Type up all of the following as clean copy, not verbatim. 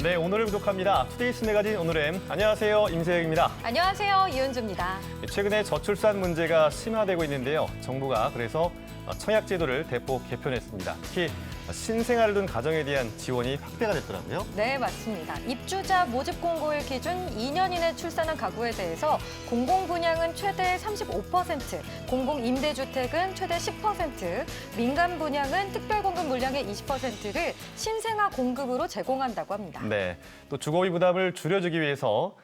네, 오늘을 부족합니다. 투데이스 매거진 오늘은 안녕하세요, 임세혁입니다. 안녕하세요, 이은주입니다. 최근에 저출산 문제가 심화되고 있는데요. 정부가 그래서 청약제도를 대폭 개편했습니다. 특히 신생아를 둔 가정에 대한 지원이 확대가 됐더라고요. 네, 맞습니다. 입주자 모집 공고일 기준 2년 이내 출산한 가구에 대해서 공공분양은 최대 35%, 공공임대주택은 최대 10%, 민간 분양은 특별공급 물량의 20%를 신생아 공급으로 제공한다고 합니다. 네, 또 주거비 부담을 줄여주기 위해서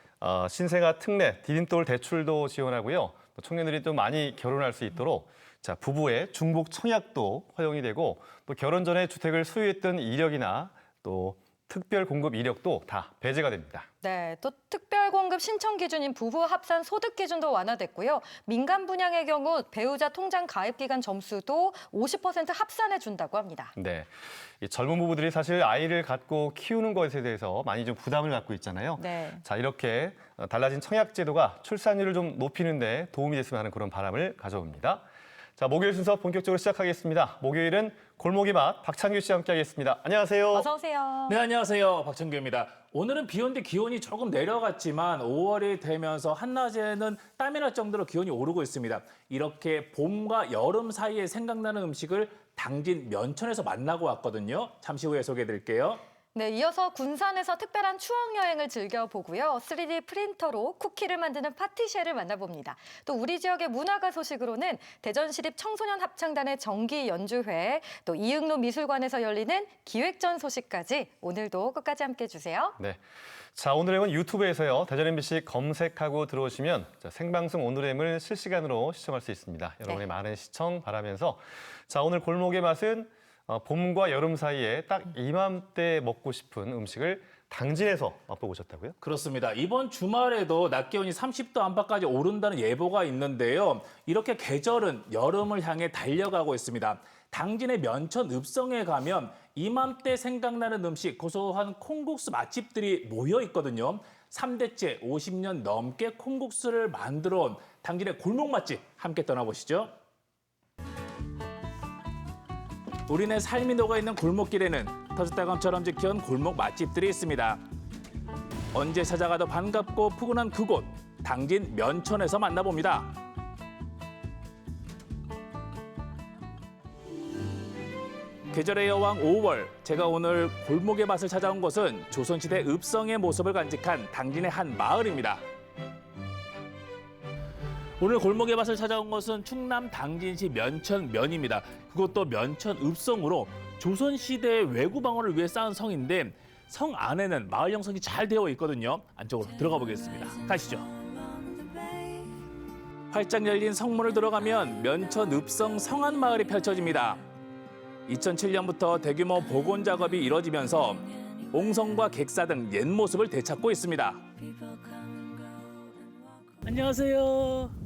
신생아 특례, 디딤돌 대출도 지원하고요. 또 청년들이 좀 많이 결혼할 수 있도록 부부의 중복 청약도 허용이 되고 또 결혼 전에 주택을 소유했던 이력이나 또 특별 공급 이력도 다 배제가 됩니다. 네, 또 특별공급 신청 기준인 부부 합산 소득 기준도 완화됐고요. 민간 분양의 경우 배우자 통장 가입 기간 점수도 50% 합산해 준다고 합니다. 네, 이 젊은 부부들이 사실 아이를 갖고 키우는 것에 대해서 많이 좀 부담을 갖고 있잖아요. 네. 자, 이렇게 달라진 청약 제도가 출산율을 좀 높이는 데 도움이 됐으면 하는 그런 바람을 가져옵니다. 자, 목요일 순서 본격적으로 시작하겠습니다. 목요일은 골목의 맛 박창규 씨와 함께하겠습니다. 안녕하세요. 어서 오세요. 네, 안녕하세요. 박찬규입니다. 오늘은 비 온데 기온이 조금 내려갔지만 5월이 되면서 한낮에는 땀이 날 정도로 기온이 오르고 있습니다. 이렇게 봄과 여름 사이에 생각나는 음식을 당진 면천에서 만나고 왔거든요. 잠시 후에 소개해드릴게요. 네, 이어서 군산에서 특별한 추억 여행을 즐겨보고요. 3D 프린터로 쿠키를 만드는 파티시에를 만나봅니다. 또 우리 지역의 문화가 소식으로는 대전시립 청소년 합창단의 정기 연주회, 또 이응로 미술관에서 열리는 기획전 소식까지 오늘도 끝까지 함께해 주세요. 네. 자, 오늘은 유튜브에서요. 대전 MBC 검색하고 들어오시면 생방송 오늘의을 실시간으로 시청할 수 있습니다. 여러분의 많은 시청 바라면서 자, 오늘 골목의 맛은 봄과 여름 사이에 딱 이맘때 먹고 싶은 음식을 당진에서 맛보셨다고요? 그렇습니다. 이번 주말에도 낮 기온이 30도 안팎까지 오른다는 예보가 있는데요. 이렇게 계절은 여름을 향해 달려가고 있습니다. 당진의 면천 읍성에 가면 이맘때 생각나는 음식, 고소한 콩국수 맛집들이 모여 있거든요. 3대째 50년 넘게 콩국수를 만들어 온 당진의 골목 맛집 함께 떠나보시죠. 우리네 삶이 녹아있는 골목길에는 터줏대감처럼 지켜온 골목 맛집들이 있습니다. 언제 찾아가도 반갑고 푸근한 그곳, 당진 면천에서 만나봅니다. 계절의 여왕 5월, 제가 오늘 골목의 맛을 찾아온 곳은 조선시대 읍성의 모습을 간직한 당진의 한 마을입니다. 오늘 골목의 맛을 찾아온 곳은 충남 당진시 면천면입니다. 그것도 면천읍성으로 조선시대의 외구방어를 위해 쌓은 성인데 성 안에는 마을 형성이 잘 되어 있거든요. 안쪽으로 들어가 보겠습니다. 가시죠. 활짝 열린 성문을 들어가면 면천읍성 성안마을이 펼쳐집니다. 2007년부터 대규모 복원 작업이 이뤄지면서 옹성과 객사 등 옛 모습을 되찾고 있습니다. 안녕하세요.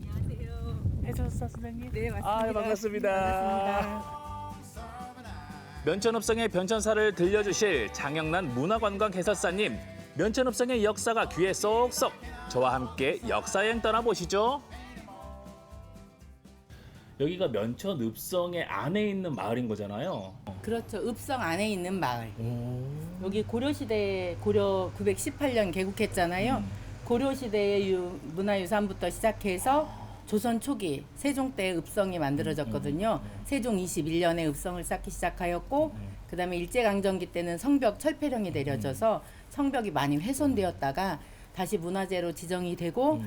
해설사 선생님. 네, 맞습니다. 아, 반갑습니다. 반갑습니다. 면천읍성의 변천사를 들려주실 장영란 문화관광 해설사님. 면천읍성의 역사가 귀에 쏙쏙. 저와 함께 역사여행 떠나보시죠. 여기가 면천읍성의 안에 있는 마을인 거잖아요. 그렇죠. 읍성 안에 있는 마을. 여기 고려시대 고려 918년 개국했잖아요. 고려시대의 문화유산부터 시작해서 조선 초기 세종 때 읍성이 만들어졌거든요. 세종 21년에 읍성을 쌓기 시작하였고 그다음에 일제강점기 때는 성벽 철폐령이 내려져서 성벽이 많이 훼손되었다가 다시 문화재로 지정이 되고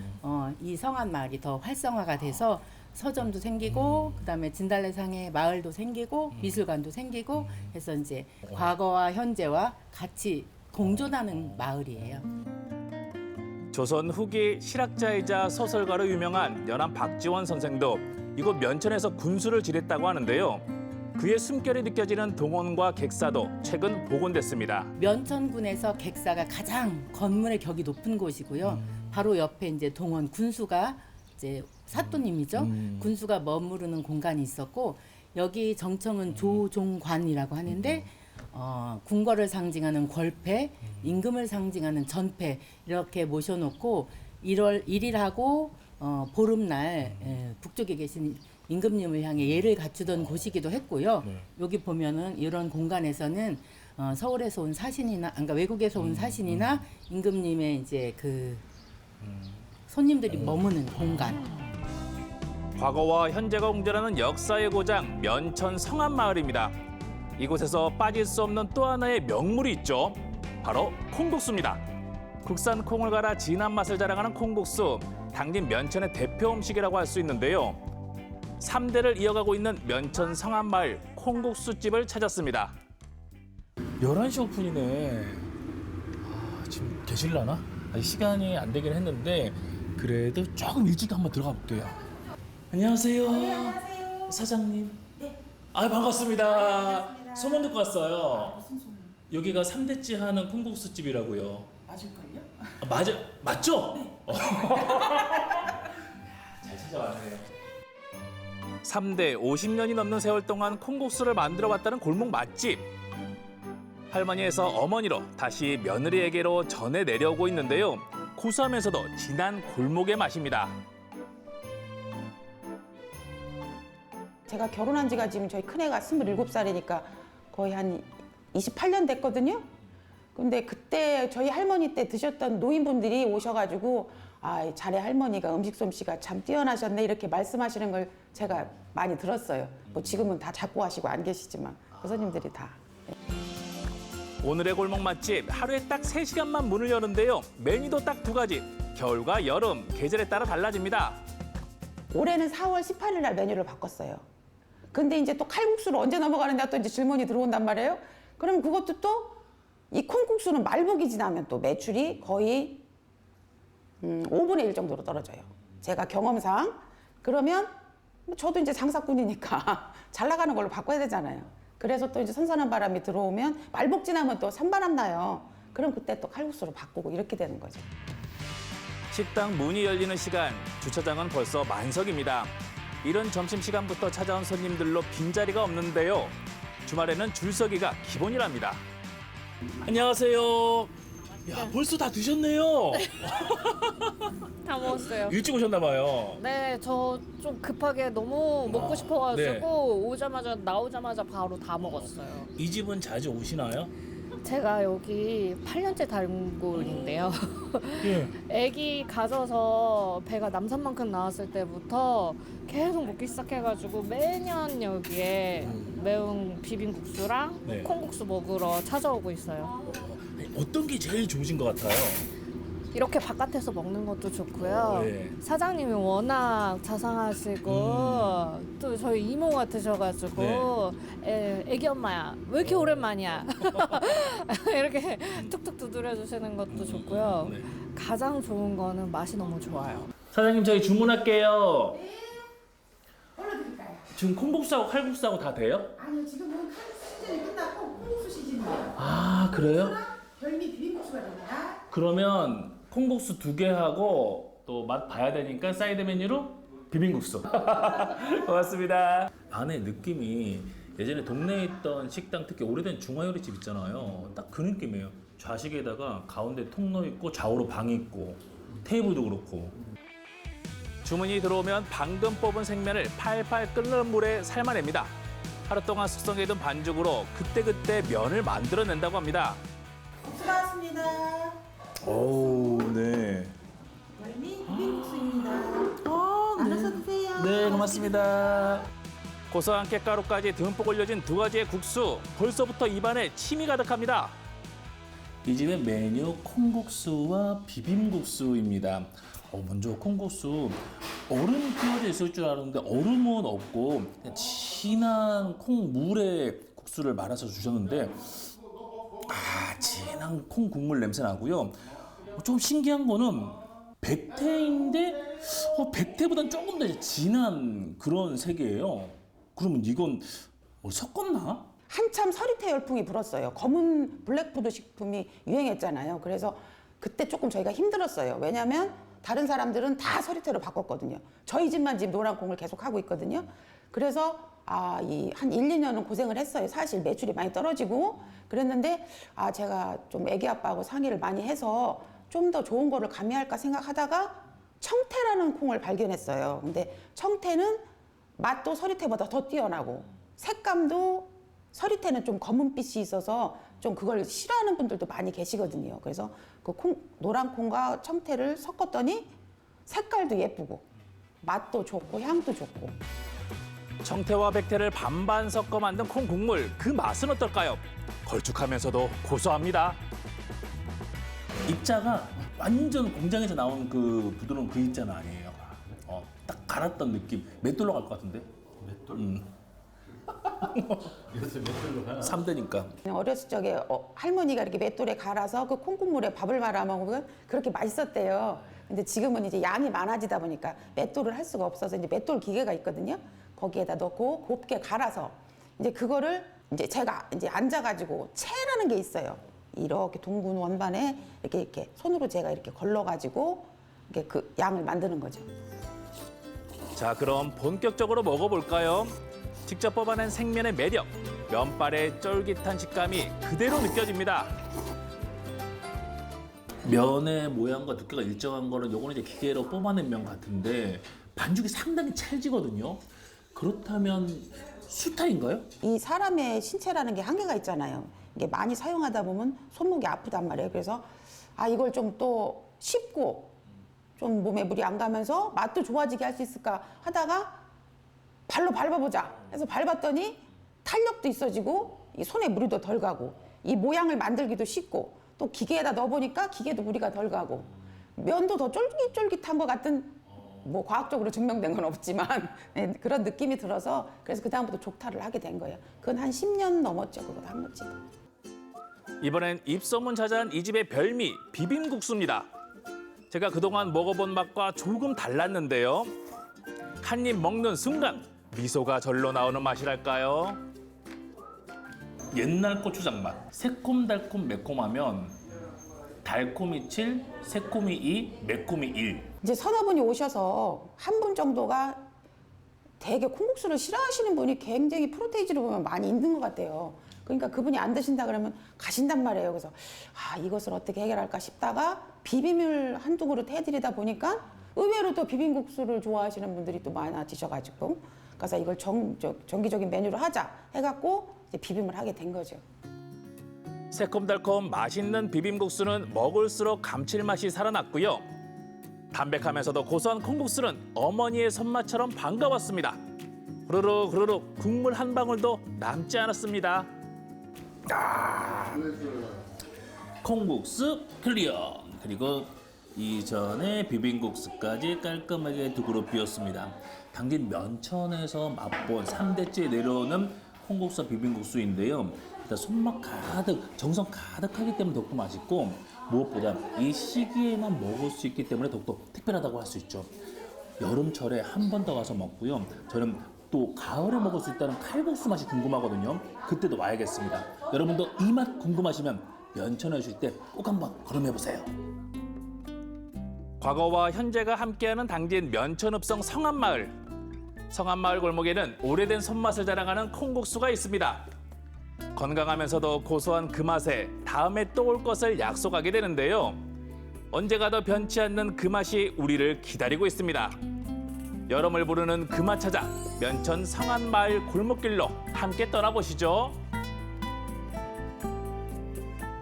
이 성안 마을이 더 활성화가 돼서 서점도 생기고 그다음에 진달래상의 마을도 생기고 미술관도 생기고 해서 이제 과거와 현재와 같이 공존하는 마을이에요. 조선 후기 실학자이자 소설가로 유명한 연암 박지원 선생도 이곳 면천에서 군수를 지냈다고 하는데요. 그의 숨결이 느껴지는 동원과 객사도 최근 복원됐습니다. 면천군에서 객사가 가장 건물의 격이 높은 곳이고요. 바로 옆에 이제 동원 군수가 이제 사또님이죠. 군수가 머무르는 공간이 있었고 여기 정청은 조종관이라고 하는데 궁궐을 상징하는 궐패, 임금을 상징하는 전패 이렇게 모셔놓고 1월 1일하고 보름날 북쪽에 계신 임금님을 향해 예를 갖추던 곳이기도 했고요. 여기 보면은 이런 공간에서는 서울에서 온 사신이나, 그러니까 외국에서 온 사신이나 임금님의 이제 그 손님들이 머무는 공간. 과거와 현재가 공존하는 역사의 고장 면천 성안마을입니다. 이곳에서 빠질 수 없는 또 하나의 명물이 있죠. 바로 콩국수입니다. 국산 콩을 갈아 진한 맛을 자랑하는 콩국수, 당진 면천의 대표 음식이라고 할 수 있는데요. 3대를 이어가고 있는 면천 성안마을 콩국수집을 찾았습니다. 11시 오픈이네. 지금 계실라나? 아직 시간이 안 되긴 했는데 그래도 조금 일찍 한번 들어가 볼게요. 안녕하세요. 안녕하세요. 사장님. 네. 반갑습니다. 소문 듣고 왔어요. 무슨 소문? 여기가 3대째 하는 콩국수집이라고요. 맞을걸요? 맞죠? 네. 잘 찾아왔네요. 3대 50년이 넘는 세월 동안 콩국수를 만들어왔다는 골목 맛집. 할머니에서 어머니로 다시 며느리에게로 전해 내려오고 있는데요. 고소하면서도 진한 골목의 맛입니다. 제가 결혼한 지가 지금 저희 큰애가 27살이니까 거의 한 28년 됐거든요. 근데 그때 저희 할머니 때 드셨던 노인분들이 오셔가지고 자네 할머니가 음식 솜씨가 참 뛰어나셨네 이렇게 말씀하시는 걸 제가 많이 들었어요. 뭐 지금은 다 잡고 하시고 안 계시지만 그 손님들이 다. 오늘의 골목 맛집 하루에 딱 3시간만 문을 여는데요. 메뉴도 딱 2가지. 겨울과 여름, 계절에 따라 달라집니다. 올해는 4월 18일 날 메뉴를 바꿨어요. 근데 이제 또 칼국수로 언제 넘어가는데 또 이제 질문이 들어온단 말이에요. 그럼 그것도 또 이 콩국수는 말복이 지나면 또 매출이 거의 5분의 1 정도로 떨어져요. 제가 경험상. 그러면 저도 이제 장사꾼이니까 잘 나가는 걸로 바꿔야 되잖아요. 그래서 또 이제 선선한 바람이 들어오면 말복 지나면 또 산바람 나요. 그럼 그때 또 칼국수로 바꾸고 이렇게 되는 거죠. 식당 문이 열리는 시간, 주차장은 벌써 만석입니다. 이른 점심시간부터 찾아온 손님들로 빈자리가 없는데요. 주말에는 줄서기가 기본이랍니다. 안녕하세요. 야, 벌써 다 드셨네요. 다 먹었어요. 일찍 오셨나 봐요. 네, 저 좀 급하게 너무 먹고 싶어가지고 네. 나오자마자 바로 다 먹었어요. 이 집은 자주 오시나요? 제가 여기 8년째 단골인데요. 예. 아기 가져서 배가 남산만큼 나왔을 때부터 계속 먹기 시작해가지고 매년 여기에 매운 비빔국수랑 네. 콩국수 먹으러 찾아오고 있어요. 어떤 게 제일 좋으신 것 같아요? 이렇게 바깥에서 먹는 것도 좋고요. 네. 사장님이 워낙 자상하시고 또 저희 이모 같으셔가지고 애기 엄마야 왜 이렇게 오랜만이야 이렇게 툭툭 두드려 주시는 것도 좋고요. 네. 가장 좋은 거는 맛이 너무 좋아요. 사장님 저희 주문할게요. 뭘로 드릴까요? 지금 콩국수하고 칼국수하고 다 돼요? 아니요, 지금은 시즌이 끝났고 콩국수 시즌이에요. 아 그래요? 별미 비빔국수가 됩니다. 그러면 콩국수 2개 하고 또 맛 봐야 되니까 사이드 메뉴로 비빔국수. 고맙습니다. 안에 느낌이 예전에 동네에 있던 식당, 특히 오래된 중화요리집 있잖아요. 딱 그 느낌이에요. 좌식에다가 가운데 통로 있고 좌우로 방이 있고 테이블도 그렇고. 주문이 들어오면 방금 뽑은 생면을 팔팔 끓는 물에 삶아냅니다. 하루 동안 숙성해둔 반죽으로 그때그때 면을 만들어낸다고 합니다. 국수 나왔습니다. 오, 네. 별미 비빔국수입니다. 나눠서 드세요. 네, 고맙습니다. 고소한 깻가루까지 듬뿍 올려진 2가지의 국수. 벌써부터 입안에 침이 가득합니다. 이 집의 메뉴 콩국수와 비빔국수입니다. 먼저 콩국수 얼음 끼워져 있을 줄 알았는데 얼음은 없고 그냥 진한 콩물에 국수를 말아서 주셨는데 진한 콩 국물 냄새 나고요. 좀 신기한 거는 백태인데 백태보단 조금 더 진한 그런 색이에요. 그러면 이건 뭐 섞었나? 한참 서리태 열풍이 불었어요. 검은 블랙푸드 식품이 유행했잖아요. 그래서 그때 조금 저희가 힘들었어요. 왜냐하면 다른 사람들은 다 서리태로 바꿨거든요. 저희 집만 지금 노란 콩을 계속 하고 있거든요. 그래서 한 1, 2년은 고생을 했어요. 사실 매출이 많이 떨어지고 그랬는데 제가 좀 애기 아빠하고 상의를 많이 해서 좀 더 좋은 거를 가미할까 생각하다가 청태라는 콩을 발견했어요. 근데 청태는 맛도 서리태보다 더 뛰어나고 색감도 서리태는 좀 검은빛이 있어서 좀 그걸 싫어하는 분들도 많이 계시거든요. 그래서 그 노란 콩과 청태를 섞었더니 색깔도 예쁘고 맛도 좋고 향도 좋고. 청태와 백태를 반반 섞어 만든 콩 국물, 그 맛은 어떨까요? 걸쭉하면서도 고소합니다. 입자가 완전 공장에서 나온 그 부드러운 그 입자는 아니에요. 딱 갈았던 느낌. 맷돌로 갈 것 같은데? 맷돌? 요새 맷돌로 가? 3대니까. 어렸을 적에 할머니가 이렇게 맷돌에 갈아서 그 콩국물에 밥을 말아 먹으면 그렇게 맛있었대요. 근데 지금은 이제 양이 많아지다 보니까 맷돌을 할 수가 없어서 이제 맷돌 기계가 있거든요. 거기에다 넣고 곱게 갈아서 이제 그거를 이제 제가 이제 앉아가지고 채라는 게 있어요. 이렇게 둥근 원반에 이렇게 손으로 제가 이렇게 걸러가지고 이렇게 그 양을 만드는 거죠. 자, 그럼 본격적으로 먹어볼까요? 직접 뽑아낸 생면의 매력, 면발의 쫄깃한 식감이 그대로 느껴집니다. 면의 모양과 두께가 일정한 거는 요거는 이제 기계로 뽑아낸 면 같은데 반죽이 상당히 찰지거든요. 그렇다면 수타인가요? 이 사람의 신체라는 게 한계가 있잖아요. 이게 많이 사용하다 보면 손목이 아프단 말이에요. 그래서 이걸 좀 또 쉽고 좀 몸에 무리 안 가면서 맛도 좋아지게 할 수 있을까 하다가 발로 밟아보자 해서 밟았더니 탄력도 있어지고 이 손에 무리도 덜 가고 이 모양을 만들기도 쉽고 또 기계에다 넣어보니까 기계도 무리가 덜 가고 면도 더 쫄깃쫄깃한 것 같은 뭐 과학적으로 증명된 건 없지만 네, 그런 느낌이 들어서 그래서 그다음부터 족탈을 하게 된 거예요. 그건 한 10년 넘었죠. 그거 한 거지. 이번엔 입소문 자자한 이 집의 별미, 비빔국수입니다. 제가 그동안 먹어본 맛과 조금 달랐는데요. 한 입 먹는 순간 미소가 절로 나오는 맛이랄까요? 옛날 고추장 맛. 새콤달콤 매콤하면 달콤이 7, 새콤이 2, 매콤이 1. 이제 서너 분이 오셔서 한 분 정도가 되게 콩국수를 싫어하시는 분이 굉장히 프로테이지로 보면 많이 있는 것 같아요. 그러니까 그분이 안 드신다 그러면 가신단 말이에요. 그래서 이것을 어떻게 해결할까 싶다가 비빔을 한두 그릇 해드리다 보니까 의외로 또 비빔국수를 좋아하시는 분들이 또 많아지셔가지고 그래서 이걸 정기적인 메뉴로 하자 해갖고 이제 비빔을 하게 된 거죠. 새콤달콤 맛있는 비빔국수는 먹을수록 감칠맛이 살아났고요. 담백하면서도 고소한 콩국수는 어머니의 손맛처럼 반가웠습니다. 후루룩 후루룩 국물 한 방울도 남지 않았습니다. 콩국수 클리어. 그리고 이전에 비빔국수까지 깔끔하게 두 그릇 비웠습니다. 당진 면천에서 맛본 3대째 내려오는 콩국수 비빔국수인데요. 일단 손맛 가득, 정성 가득하기 때문에 더욱더 맛있고 무엇보다 이 시기에만 먹을 수 있기 때문에 더욱더 특별하다고 할 수 있죠. 여름철에 한 번 더 와서 먹고요. 저는 또 가을에 먹을 수 있다는 칼국수 맛이 궁금하거든요. 그때도 와야겠습니다. 여러분도 이 맛 궁금하시면 면천에 오실 때 꼭 한번 걸음해보세요. 과거와 현재가 함께하는 당진 면천읍성 성안마을. 성안마을 골목에는 오래된 손맛을 자랑하는 콩국수가 있습니다. 건강하면서도 고소한 그 맛에 다음에 또 올 것을 약속하게 되는데요. 언제 가도 변치 않는 그 맛이 우리를 기다리고 있습니다. 여름을 부르는 그 맛 찾아 면천 성안마을 골목길로 함께 떠나보시죠.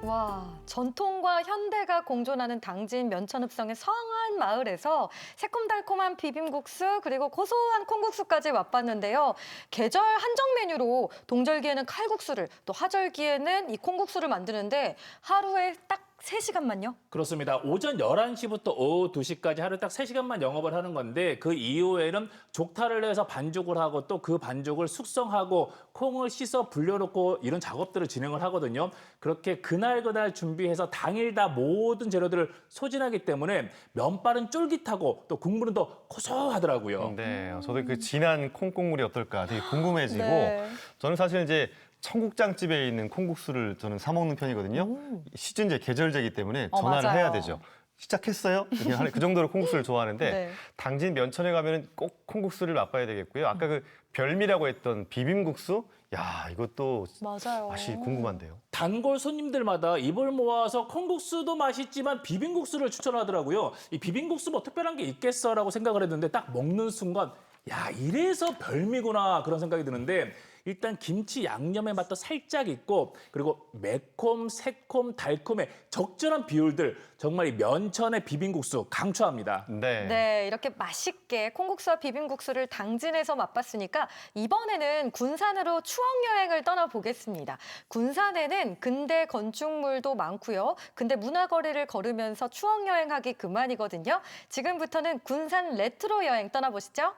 와, 전통과 현대가 공존하는 당진 면천읍성의 성안 마을에서 새콤달콤한 비빔국수 그리고 고소한 콩국수까지 맛봤는데요. 계절 한정 메뉴로 동절기에는 칼국수를 또 하절기에는 이 콩국수를 만드는데 하루에 딱 3시간만요? 그렇습니다. 오전 11시부터 오후 2시까지 하루 딱 3시간만 영업을 하는 건데 그 이후에는 족탈을 해서 반죽을 하고 또 그 반죽을 숙성하고 콩을 씻어 불려놓고 이런 작업들을 진행을 하거든요. 그렇게 그날 준비해서 당일 다 모든 재료들을 소진하기 때문에 면발은 쫄깃하고 또 국물은 더 고소하더라고요. 네, 저도 그 진한 콩국물이 어떨까 되게 궁금해지고 네. 저는 사실 이제 청국장집에 있는 콩국수를 저는 사 먹는 편이거든요. 시즌제 계절제이기 때문에 전화를 맞아요. 해야 되죠. 시작했어요? 그 정도로 콩국수를 좋아하는데 네. 당진 면천에 가면은 꼭 콩국수를 맛봐야 되겠고요. 아까 그 별미라고 했던 비빔국수, 야 이것도 맞아요. 맛이 궁금한데요. 단골 손님들마다 입을 모아서 콩국수도 맛있지만 비빔국수를 추천하더라고요. 이 비빔국수 뭐 특별한 게 있겠어라고 생각을 했는데 딱 먹는 순간 야 이래서 별미구나 그런 생각이 드는데 일단 김치 양념의 맛도 살짝 있고 그리고 매콤, 새콤, 달콤의 적절한 비율들 정말 이 면천의 비빔국수 강추합니다. 네. 네, 이렇게 맛있게 콩국수와 비빔국수를 당진에서 맛봤으니까 이번에는 군산으로 추억여행을 떠나보겠습니다. 군산에는 근대 건축물도 많고요. 근대 문화거리를 걸으면서 추억여행하기 그만이거든요. 지금부터는 군산 레트로 여행 떠나보시죠.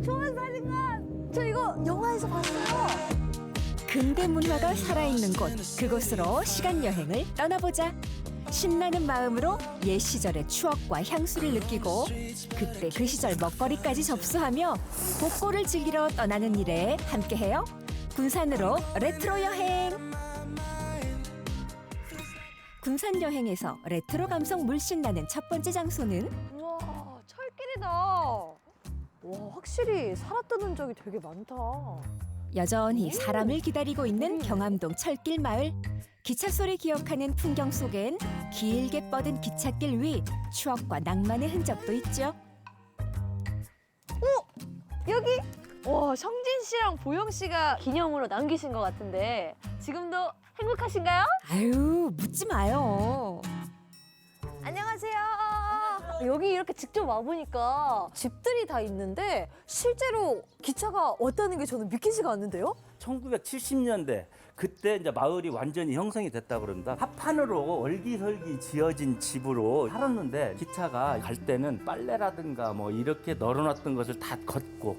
좋은 사진관! 저 이거 영화에서 봤어요. 근대 문화가 살아있는 곳, 그곳으로 시간 여행을 떠나보자. 신나는 마음으로 옛 시절의 추억과 향수를 느끼고 그때 그 시절 먹거리까지 접수하며 복고를 즐기러 떠나는 일에 함께해요. 군산으로 레트로 여행. 군산 여행에서 레트로 감성 물씬 나는 첫 번째 장소는 우와, 철길이다. 와, 확실히 살았던 흔적이 되게 많다. 여전히 사람을 기다리고 있는 경암동 철길 마을. 기차 소리 기억하는 풍경 속엔 길게 뻗은 기찻길 위 추억과 낭만의 흔적도 있죠. 여기! 와, 성진 씨랑 보영 씨가 기념으로 남기신 것 같은데 지금도 행복하신가요? 아유, 묻지 마요. 안녕하세요. 여기 이렇게 직접 와보니까 집들이 다 있는데 실제로 기차가 왔다는 게 저는 믿기지가 않는데요? 1970년대 그때 이제 마을이 완전히 형성이 됐다 그럽니다. 합판으로 얼기설기 지어진 집으로 살았는데 기차가 갈 때는 빨래라든가 뭐 이렇게 널어놨던 것을 다 걷고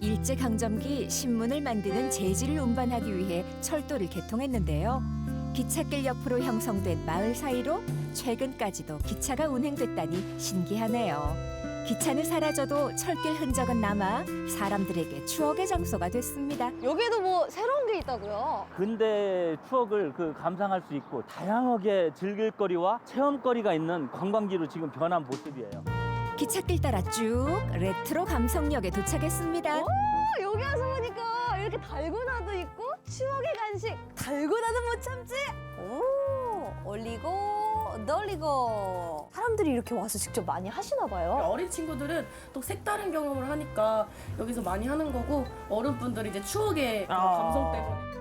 일제강점기 신문을 만드는 재질을 운반하기 위해 철도를 개통했는데요. 기찻길 옆으로 형성된 마을 사이로 최근까지도 기차가 운행됐다니 신기하네요. 기차는 사라져도 철길 흔적은 남아 사람들에게 추억의 장소가 됐습니다. 여기에도 뭐 새로운 게 있다고요? 근대 추억을 감상할 수 있고 다양하게 즐길 거리와 체험거리가 있는 관광지로 지금 변한 모습이에요. 기찻길 따라 쭉 레트로 감성역에 도착했습니다. 여기 와서 보니까 이렇게 달고나도 있고 추억의 간식 달고나도 못 참지. 오, 올리고 널리고 사람들이 이렇게 와서 직접 많이 하시나 봐요. 어린 친구들은 또 색다른 경험을 하니까 여기서 많이 하는 거고 어른분들이 이제 추억의 감성 때문에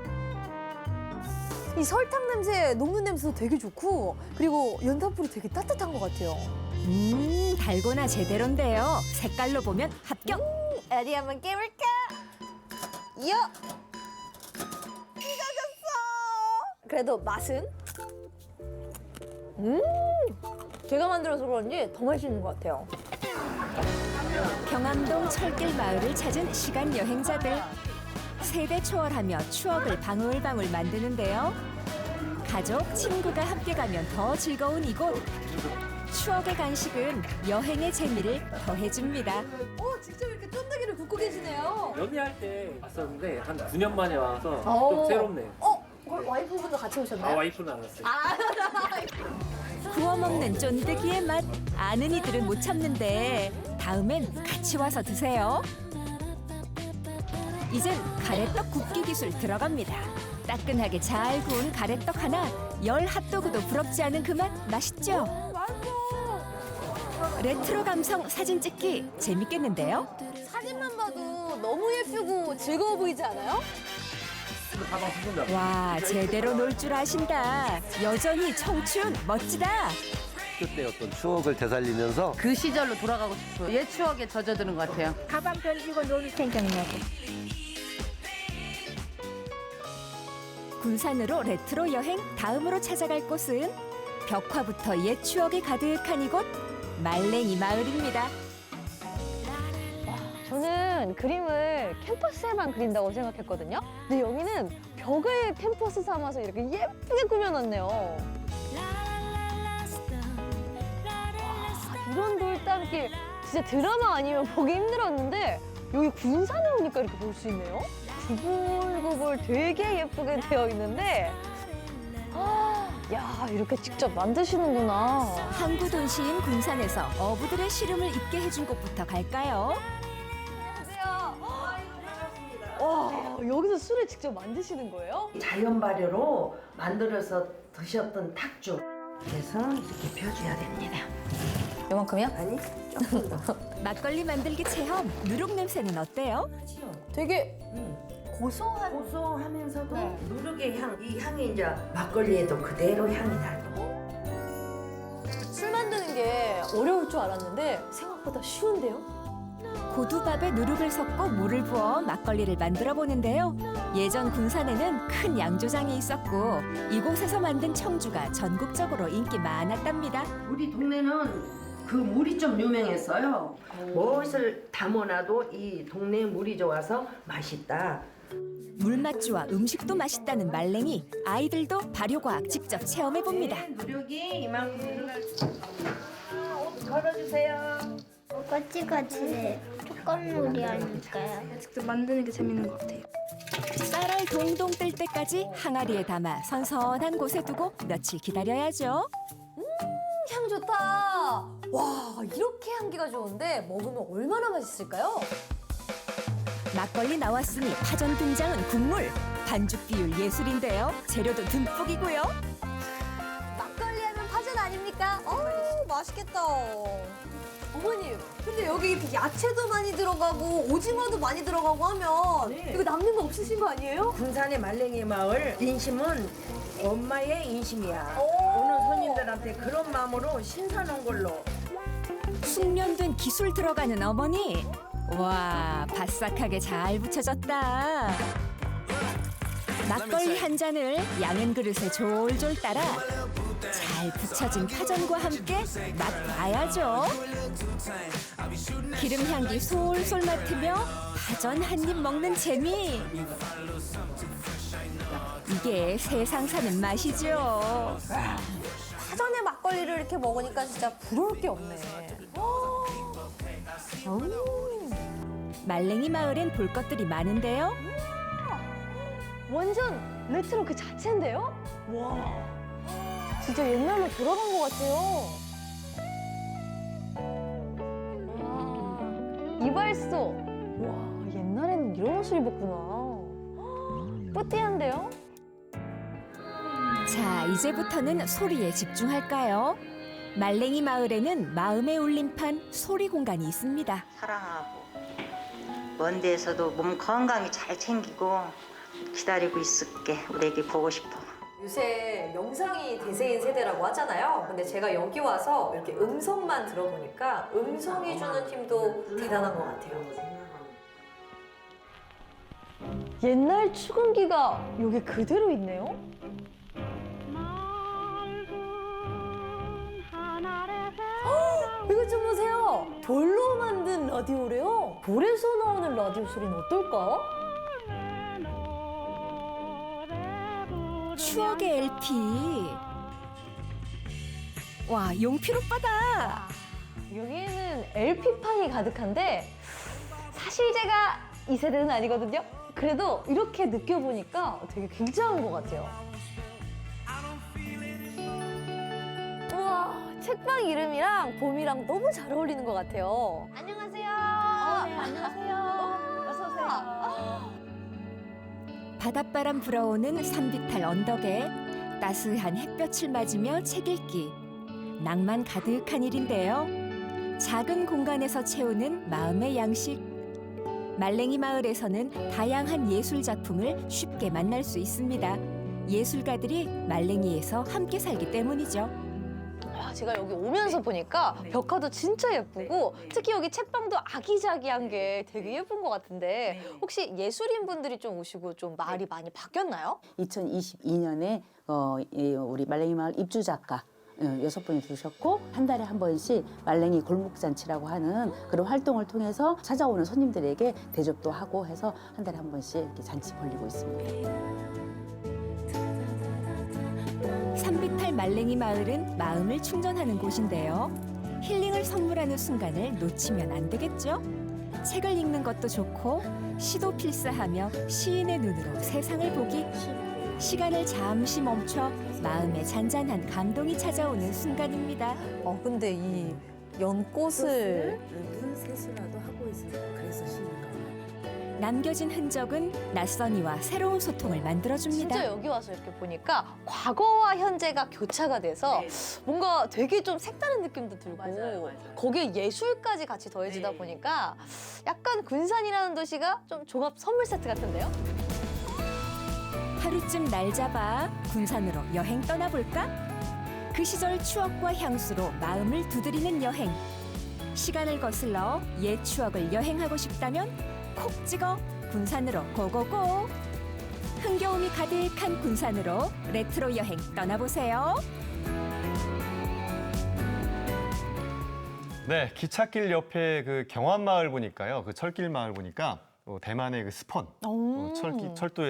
이 설탕 냄새, 녹는 냄새도 되게 좋고 그리고 연탄불이 되게 따뜻한 것 같아요. 달고나 제대로인데요. 색깔로 보면 합격. 어디 한번 깨볼까? 이어! 찢어졌어! 그래도 맛은? 제가 만들어서 그런지 더 맛있는 것 같아요. 경암동 철길 마을을 찾은 시간 여행자들. 세대 초월하며 추억을 방울방울 만드는데요. 가족, 친구가 함께 가면 더 즐거운 이곳. 추억의 간식은 여행의 재미를 더해줍니다. 직접 이렇게 쫀득이를 굽고 계시네요. 연애할 때 왔었는데 한 9년 만에 와서 오. 좀 새롭네요. 그걸 와이프분도 같이 오셨나요? 와이프는 안 왔어요. 구워 먹는 쫀득이의 맛 아는 이들은 못 참는데 다음엔 같이 와서 드세요. 이젠 가래떡 굽기 기술 들어갑니다. 따끈하게 잘 구운 가래떡 하나, 10 핫도그도 부럽지 않은 그 맛 맛있죠? 레트로 감성 사진 찍기 재밌겠는데요? 사진만 봐도 너무 예쁘고 즐거워 보이지 않아요? 와, 제대로 놀 줄 아신다. 여전히 청춘 멋지다. 그때 어떤 추억을 되살리면서 그 시절로 돌아가고 싶어요. 옛 추억에 젖어드는 것 같아요. 가방 펼치고 놀 생각나고. 군산으로 레트로 여행 다음으로 찾아갈 곳은 벽화부터 옛 추억이 가득한 이곳 말랭이 마을입니다. 저는 그림을 캔버스에만 그린다고 생각했거든요. 근데 여기는 벽을 캔버스 삼아서 이렇게 예쁘게 꾸며놨네요. 와, 이런 돌담길 진짜 드라마 아니면 보기 힘들었는데 여기 군산에 오니까 이렇게 볼 수 있네요. 구불구불 되게 예쁘게 되어 있는데 야, 이렇게 직접 만드시는구나. 항구 도시인 군산에서 어부들의 시름을 잊게 해준 곳부터 갈까요? 와, 여기서 술을 직접 만드시는 거예요? 자연 발효로 만들어서 드셨던 탁주. 그래서 이렇게 펴줘야 됩니다. 요만큼이요? 아니, 조금 더. 막걸리 만들기 체험 누룩 냄새는 어때요? 되게 고소한. 고소하면서도 누룩의 향, 이 향이 이제 막걸리에도 그대로 향이 나고. 술 만드는 게 어려울 줄 알았는데 생각보다 쉬운데요? 고두밥에 누룩을 섞고 물을 부어 막걸리를 만들어 보는데요. 예전 군산에는 큰 양조장이 있었고 이곳에서 만든 청주가 전국적으로 인기 많았답니다. 우리 동네는 그 물이 좀 유명했어요. 무엇을 담아놔도 이 동네 물이 좋아서 맛있다. 물맛주와 음식도 맛있다는 말랭이. 아이들도 발효과학 직접 체험해 봅니다. 누룩이 이만큼 들어갈 옷 걸어주세요. 거칠거칠해. 촉감놀이 아닐까요? 직접 만드는 게 재밌는 것 같아요. 쌀알 동동 뜰 때까지 항아리에 담아 선선한 곳에 두고 며칠 기다려야죠. 향 좋다. 와, 이렇게 향기가 좋은데 먹으면 얼마나 맛있을까요? 막걸리 나왔으니 파전 등장은 국물. 반죽 비율 예술인데요. 재료도 듬뿍이고요. 막걸리 하면 파전 아닙니까? 맛있겠다. 어머님, 근데 여기 이렇게 야채도 많이 들어가고 오징어도 많이 들어가고 하면 이거 남는 거 없으신 거 아니에요? 군산의 말랭이 마을 인심은 엄마의 인심이야. 오는 손님들한테 그런 마음으로 신선한 걸로. 숙련된 기술 들어가는 어머니. 와, 바싹하게 잘 붙여졌다. 막걸리 한 잔을 양은 그릇에 졸졸 따라 잘 붙여진 파전과 함께 맛봐야죠. 기름 향기 솔솔 맡으며 파전 한 입 먹는 재미. 이게 세상 사는 맛이죠. 파전에 막걸리를 이렇게 먹으니까 진짜 부러울 게 없네. 말랭이 마을엔 볼 것들이 많은데요. 완전 레트로 그 자체인데요? 와, 진짜 옛날로 돌아간 것 같아요. 와, 이발소. 와, 옛날에는 이런 옷을 입었구나. 뿌띠한데요? 자, 이제부터는 소리에 집중할까요? 말랭이 마을에는 마음의 울림판 소리 공간이 있습니다. 사랑하고 먼 데에서도 몸 건강히 잘 챙기고 기다리고 있을게. 우리 애기 보고 싶어. 요새 영상이 대세인 세대라고 하잖아요. 근데 제가 여기 와서 이렇게 음성만 들어보니까 음성이 주는 힘도 대단한 것 같아요. 옛날 축음기가 여기 그대로 있네요. 이거 좀 보세요. 돌로 만든 라디오래요. 돌에서 나오는 라디오 소리는 어떨까? 추억의 LP. 와, 용필 오빠다. 여기에는 LP판이 가득한데 사실 제가 이 세대는 아니거든요. 그래도 이렇게 느껴보니까 되게 굉장한 것 같아요. 우와, 책방 이름이랑 봄이랑 너무 잘 어울리는 것 같아요. 안녕하세요. 네, 안녕하세요. 어서 오세요. 바닷바람 불어오는 산비탈 언덕에 따스한 햇볕을 맞으며 책 읽기. 낭만 가득한 일인데요. 작은 공간에서 채우는 마음의 양식. 말랭이 마을에서는 다양한 예술 작품을 쉽게 만날 수 있습니다. 예술가들이 말랭이에서 함께 살기 때문이죠. 제가 여기 오면서 보니까 벽화도 진짜 예쁘고 특히 여기 책방도 아기자기한 게 되게 예쁜 것 같은데 혹시 예술인 분들이 좀 오시고 좀 마을이 많이 바뀌었나요? 2022년에 우리 말랭이 마을 입주 작가 6분이 들으셨고 한 달에 한 번씩 말랭이 골목잔치라고 하는 그런 활동을 통해서 찾아오는 손님들에게 대접도 하고 해서 한 달에 한 번씩 이렇게 잔치 벌리고 있습니다. 산비탈 말랭이 마을은 마음을 충전하는 곳인데요. 힐링을 선물하는 순간을 놓치면 안 되겠죠? 책을 읽는 것도 좋고 시도 필사하며 시인의 눈으로 세상을 보기. 시간을 잠시 멈춰 마음에 잔잔한 감동이 찾아오는 순간입니다. 근데 이 연꽃을 눈 세수라도 하고 있어요. 그래서 시인가. 남겨진 흔적은 낯선 이와 새로운 소통을 만들어줍니다. 진짜 여기 와서 이렇게 보니까 과거와 현재가 교차가 돼서 뭔가 되게 좀 색다른 느낌도 들고 거기에 예술까지 같이 더해지다 보니까 약간 군산이라는 도시가 좀 종합 선물 세트 같은데요? 하루쯤 날 잡아 군산으로 여행 떠나볼까? 그 시절 추억과 향수로 마음을 두드리는 여행. 시간을 거슬러 옛 추억을 여행하고 싶다면 콕 찍어 군산으로 고고고! 흥겨움이 가득한 군산으로 레트로 여행 떠나보세요. 네, 기찻길 옆에 그 경환마을 보니까요. 그 철길 마을 보니까 대만의 그 스펀,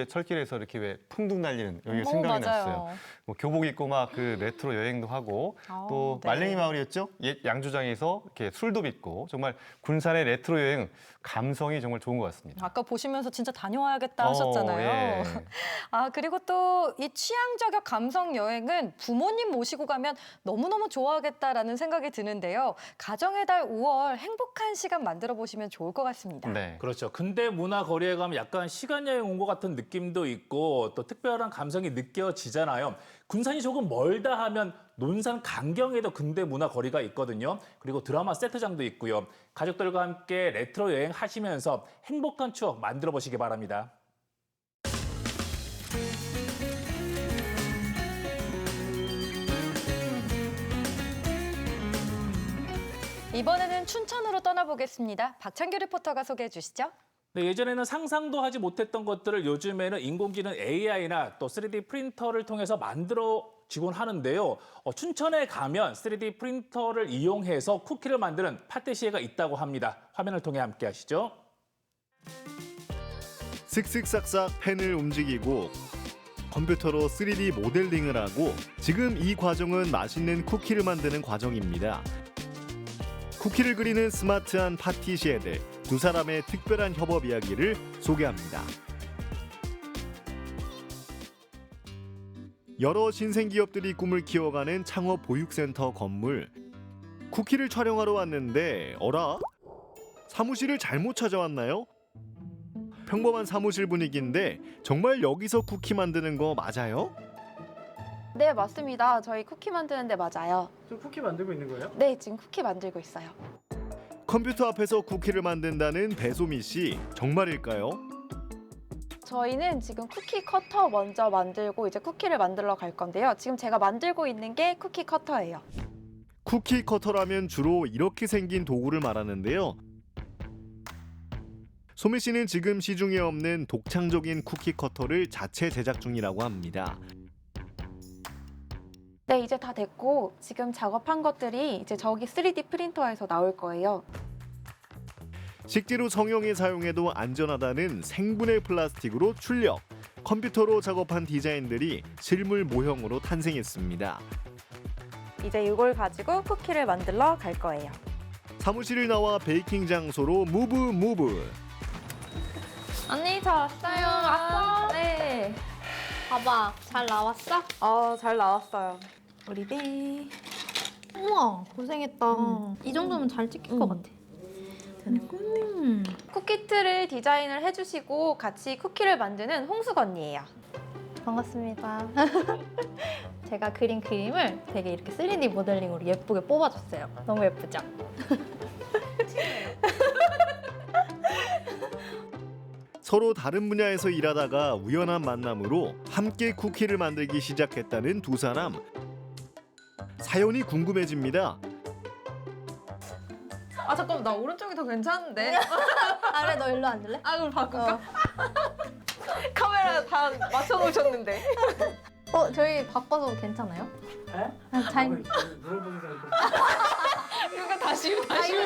철길에서 이렇게 왜 풍둥 날리는 여기가 생각이 맞아요. 났어요. 뭐 교복 입고 막 그 레트로 여행도 하고 또 말랭이 마을이었죠. 옛 양주장에서 이렇게 술도 빚고 정말 군산의 레트로 여행 감성이 정말 좋은 것 같습니다. 아까 보시면서 진짜 다녀와야겠다 하셨잖아요. 예. 아, 그리고 또 이 취향 저격 감성 여행은 부모님 모시고 가면 너무너무 좋아하겠다라는 생각이 드는데요. 가정의 달 5월 행복한 시간 만들어 보시면 좋을 것 같습니다. 네. 그렇죠. 근대 문화 거리에 가면 약간 시간 여행 온 것 같은 느낌도 있고 또 특별한 감성이 느껴지잖아요. 군산이 조금 멀다 하면 논산 강경에도 근대 문화 거리가 있거든요. 그리고 드라마 세트장도 있고요. 가족들과 함께 레트로 여행 하시면서 행복한 추억 만들어 보시기 바랍니다. 이번에는 춘천으로 떠나보겠습니다. 박찬규 리포터가 소개해 주시죠. 네, 예전에는 상상도 하지 못했던 것들을 요즘에는 인공지능 AI나 또 3D 프린터를 통해서 만들어지곤 하는데요. 춘천에 가면 3D 프린터를 이용해서 쿠키를 만드는 파티시에가 있다고 합니다. 화면을 통해 함께 하시죠. 슥슥삭삭 펜을 움직이고 컴퓨터로 3D 모델링을 하고 지금 이 과정은 맛있는 쿠키를 만드는 과정입니다. 쿠키를 그리는 스마트한 파티시에들, 두 사람의 특별한 협업 이야기를 소개합니다. 여러 신생기업들이 꿈을 키워가는 창업 보육센터 건물. 쿠키를 촬영하러 왔는데 어라? 사무실을 잘못 찾아왔나요? 평범한 사무실 분위기인데 정말 여기서 쿠키 만드는 거 맞아요? 네, 맞습니다. 저희 쿠키 만드는데 맞아요. 지금 쿠키 만들고 있는 거예요? 네, 지금 쿠키 만들고 있어요. 컴퓨터 앞에서 쿠키를 만든다는 배소미 씨, 정말일까요? 저희는 지금 쿠키 커터 먼저 만들고 이제 쿠키를 만들러 갈 건데요. 지금 제가 만들고 있는 게 쿠키 커터예요. 쿠키 커터라면 주로 이렇게 생긴 도구를 말하는데요. 소미 씨는 지금 시중에 없는 독창적인 쿠키 커터를 자체 제작 중이라고 합니다. 네, 이제 다 됐고 지금 작업한 것들이 이제 저기 3D 프린터에서 나올 거예요. 식재료 성형에 사용해도 안전하다는 생분해 플라스틱으로 출력. 컴퓨터로 작업한 디자인들이 실물 모형으로 탄생했습니다. 이제 이걸 가지고 쿠키를 만들러 갈 거예요. 사무실을 나와 베이킹 장소로 무브. 언니 저 왔어요. 왔어? 네. 봐봐, 잘 나왔어? 잘 나왔어요. 우리 배. 우와, 고생했다. 이 정도면 잘 찍힐 것 같아. 쿠키 틀을 디자인을 해주시고 같이 쿠키를 만드는 홍숙 언니예요. 반갑습니다. 제가 그린 그림을 되게 이렇게 3D 모델링으로 예쁘게 뽑아줬어요. 너무 예쁘죠? 서로 다른 분야에서 일하다가 우연한 만남으로 함께 쿠키를 만들기 시작했다는 두 사람. 사연이 궁금해집니다. 아, 잠깐만. 나 오른쪽이 더 괜찮은데? 아, 그래, 너 일로 앉을래? 아, 그럼 바꿀까? 카메라 다 맞춰놓으셨는데. 저희 바꿔도 괜찮아요? 네? 잘. 이거 다시. 이거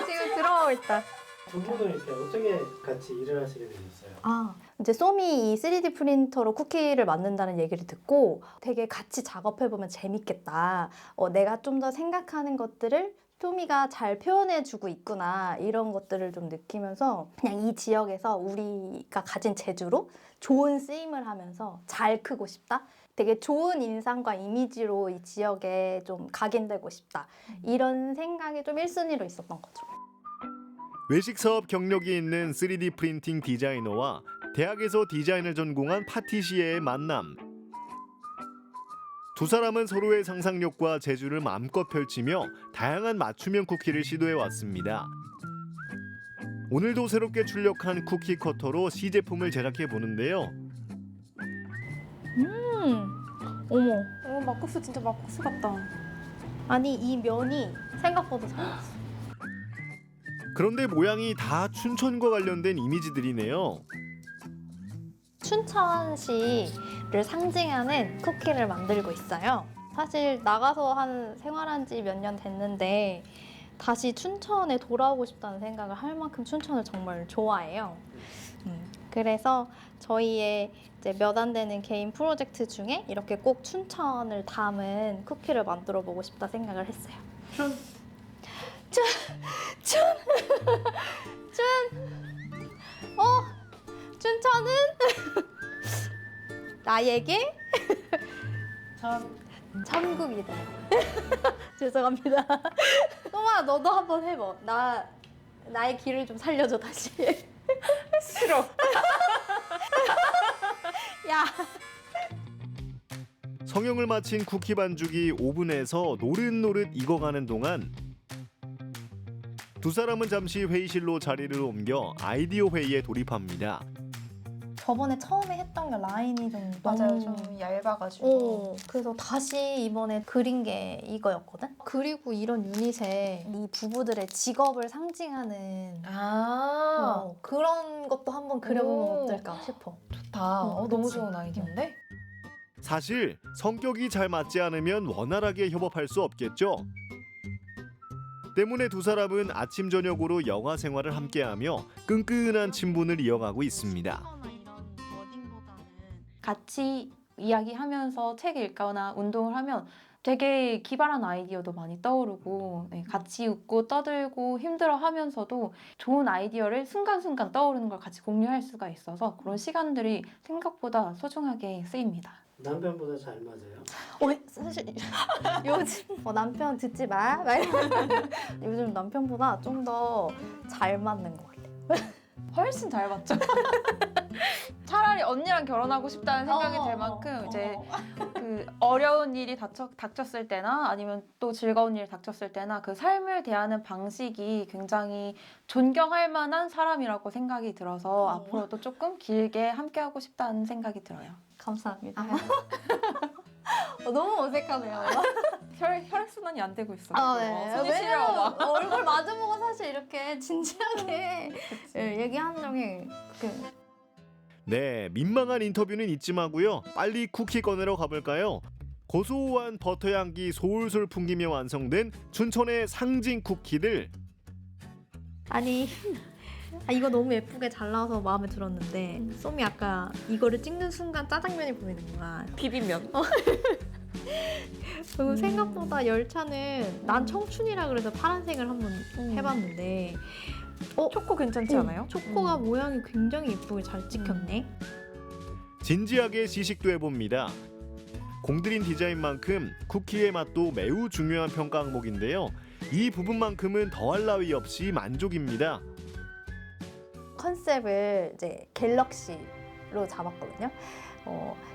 지금 들어가고 있다. 두 분은 이렇게 어떻게 같이 일을 하시게 되셨어요? 이제 소미 이 3D 프린터로 쿠키를 만든다는 얘기를 듣고 되게 같이 작업해보면 재밌겠다. 내가 좀 더 생각하는 것들을 소미가 잘 표현해주고 있구나. 이런 것들을 좀 느끼면서 그냥 이 지역에서 우리가 가진 재주로 좋은 쓰임을 하면서 잘 크고 싶다. 되게 좋은 인상과 이미지로 이 지역에 좀 각인되고 싶다. 이런 생각이 좀 1순위로 있었던 거죠. 외식 사업 경력이 있는 3D 프린팅 디자이너와 대학에서 디자인을 전공한 파티시에의 만남. 두 사람은 서로의 상상력과 재주를 마음껏 펼치며 다양한 맞춤형 쿠키를 시도해 왔습니다. 오늘도 새롭게 출력한 쿠키 커터로 시제품을 제작해 보는데요. 어머, 막국수 진짜 막국수 같다. 아니 이 면이 생각보다 잘 나왔어. 그런데 모양이 다 춘천과 관련된 이미지들이네요. 춘천시를 상징하는 쿠키를 만들고 있어요. 사실 나가서 생활한 지 몇 년 됐는데 다시 춘천에 돌아오고 싶다는 생각을 할 만큼 춘천을 정말 좋아해요. 그래서 저희의 이제 몇 안 되는 개인 프로젝트 중에 이렇게 꼭 춘천을 담은 쿠키를 만들어 보고 싶다 생각을 했어요. 춘천은 나에게 천국이다. 죄송합니다. 소마 너도 한번 해봐. 나의 길을 좀 살려줘 다시. 싫어. 야. 성형을 마친 쿠키 반죽이 오븐에서 노릇노릇 익어가는 동안 두 사람은 잠시 회의실로 자리를 옮겨 아이디어 회의에 돌입합니다. 저번에 처음에 했던 게 라인이 좀 맞아요. 너무 좀 얇아가지고. 그래서 다시 이번에 그린 게 이거였거든. 그리고 이런 유닛에 이 부부들의 직업을 상징하는 그런 것도 한번 그려보면 어떨까 싶어. 좋다. 너무 그치? 좋은 아이디어인데? 사실 성격이 잘 맞지 않으면 원활하게 협업할 수 없겠죠. 때문에 두 사람은 아침 저녁으로 영화 생활을 함께하며 끈끈한 친분을 이어가고 있습니다. 같이 이야기하면서 책 읽거나 운동을 하면 되게 기발한 아이디어도 많이 떠오르고 같이 웃고 떠들고 힘들어하면서도 좋은 아이디어를 순간순간 떠오르는 걸 같이 공유할 수가 있어서 그런 시간들이 생각보다 소중하게 쓰입니다. 남편보다 잘 맞아요? 사실 요즘 남편 듣지 마. 요즘 남편보다 좀 더 잘 맞는 것 같아. 훨씬 잘 맞죠? 차라리 언니랑 결혼하고 싶다는 생각이 들 만큼 이제 그 어려운 일이 닥쳤을 때나 아니면 또 즐거운 일이 닥쳤을 때나 그 삶을 대하는 방식이 굉장히 존경할 만한 사람이라고 생각이 들어서 앞으로도 조금 길게 함께하고 싶다는 생각이 들어요. 감사합니다. 너무 어색하네요. 혈액순환이 안 되고 있어. 손이 시려워 막. 얼굴 마주보고 사실 이렇게 진지하게 얘기하는 적이 네, 민망한 인터뷰는 잊지 마고요. 빨리 쿠키 꺼내러 가볼까요? 고소한 버터 향기 솔솔 풍기며 완성된 춘천의 상징 쿠키들. 아니 이거 너무 예쁘게 잘 나와서 마음에 들었는데 쏨이 아까 이거를 찍는 순간 짜장면이 보이는 거야. 비빔면. 그리고 생각보다 열차는 난 청춘이라 그래서 파란색을 한번 해봤는데 초코 괜찮지 않아요? 초코가 모양이 굉장히 예쁘게 잘 찍혔네. 진지하게 시식도 해봅니다. 공들인 디자인만큼 쿠키의 맛도 매우 중요한 평가 항목인데요. 이 부분만큼은 더할 나위 없이 만족입니다. 컨셉을 이제 갤럭시로 잡았거든요.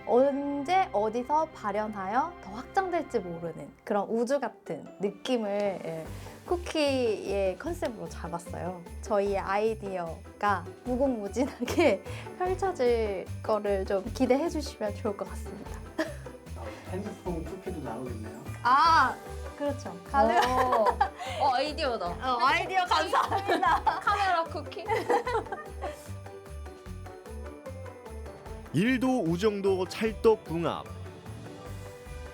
언제 어디서 발현하여 더 확장될지 모르는 그런 우주 같은 느낌을 쿠키의 컨셉으로 잡았어요. 저희의 아이디어가 무궁무진하게 펼쳐질 거를 좀 기대해 주시면 좋을 것 같습니다. 핸드폰 쿠키도 나오겠네요. 그렇죠. 아이디어다. 아이디어 감사합니다. 카메라 쿠키. 일도 우정도 찰떡궁합.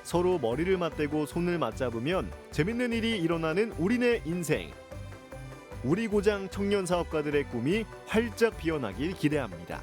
서로 머리를 맞대고 손을 맞잡으면 재밌는 일이 일어나는 우리네 인생. 우리 고장 청년 사업가들의 꿈이 활짝 피어나길 기대합니다.